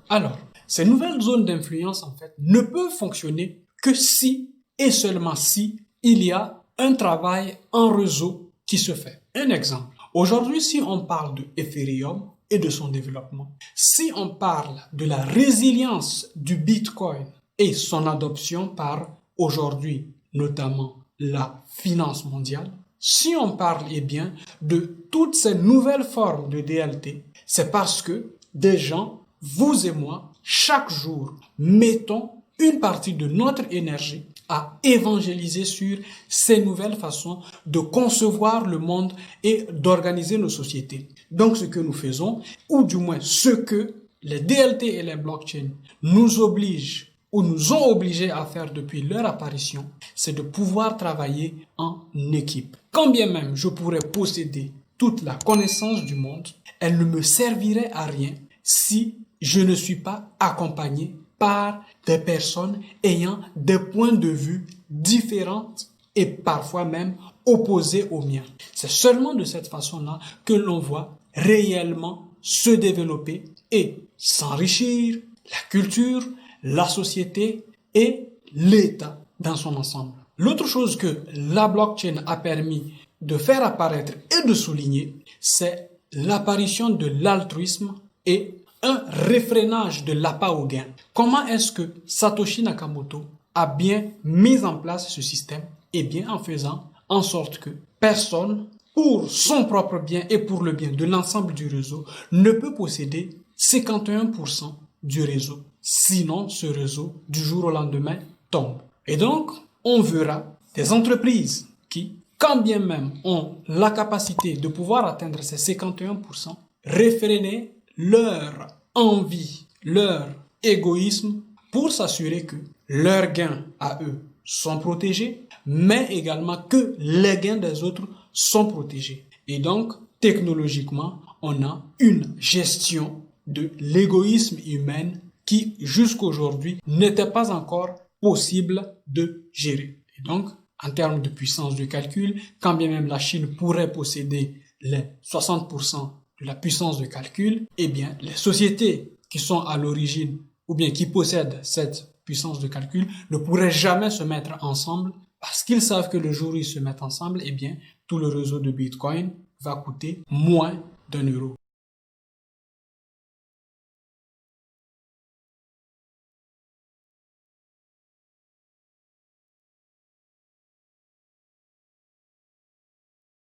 Alors, ces nouvelles zones d'influence, en fait, ne peuvent fonctionner que si et seulement si il y a un travail en réseau qui se fait. Un exemple. Aujourd'hui, si on parle de Ethereum et de son développement, si on parle de la résilience du Bitcoin et son adoption par aujourd'hui, notamment la finance mondiale, si on parle bien de toutes ces nouvelles formes de DLT, c'est parce que des gens, vous et moi, chaque jour, mettons une partie de notre énergie à évangéliser sur ces nouvelles façons de concevoir le monde et d'organiser nos sociétés. Donc ce que nous faisons, ou du moins ce que les DLT et les blockchains nous obligent ou nous ont obligés à faire depuis leur apparition, c'est de pouvoir travailler en équipe. Quand bien même je pourrais posséder toute la connaissance du monde, elle ne me servirait à rien si je ne suis pas accompagné par des personnes ayant des points de vue différents et parfois même opposés aux miens. C'est seulement de cette façon-là que l'on voit réellement se développer et s'enrichir la culture, la société et l'État dans son ensemble. L'autre chose que la blockchain a permis de faire apparaître et de souligner, c'est l'apparition de l'altruisme et un réfrénage de l'appât au gain. Comment est-ce que Satoshi Nakamoto a bien mis en place ce système? Eh bien, en faisant en sorte que personne, pour son propre bien et pour le bien de l'ensemble du réseau, ne peut posséder 51% du réseau. Sinon, ce réseau, du jour au lendemain, tombe. Et donc, on verra des entreprises qui, quand bien même ont la capacité de pouvoir atteindre ces 51%, réfréner leur envie, leur égoïsme pour s'assurer que leurs gains à eux sont protégés, mais également que les gains des autres sont protégés. Et donc, technologiquement, on a une gestion de l'égoïsme humain qui, jusqu'aujourd'hui, n'était pas encore possible de gérer. Et donc, en termes de puissance de calcul, quand bien même la Chine pourrait posséder les 60% de la puissance de calcul, eh bien, les sociétés qui sont à l'origine ou bien qui possèdent cette puissance de calcul ne pourraient jamais se mettre ensemble parce qu'ils savent que le jour où ils se mettent ensemble, eh bien, tout le réseau de Bitcoin va coûter moins d'1 euro.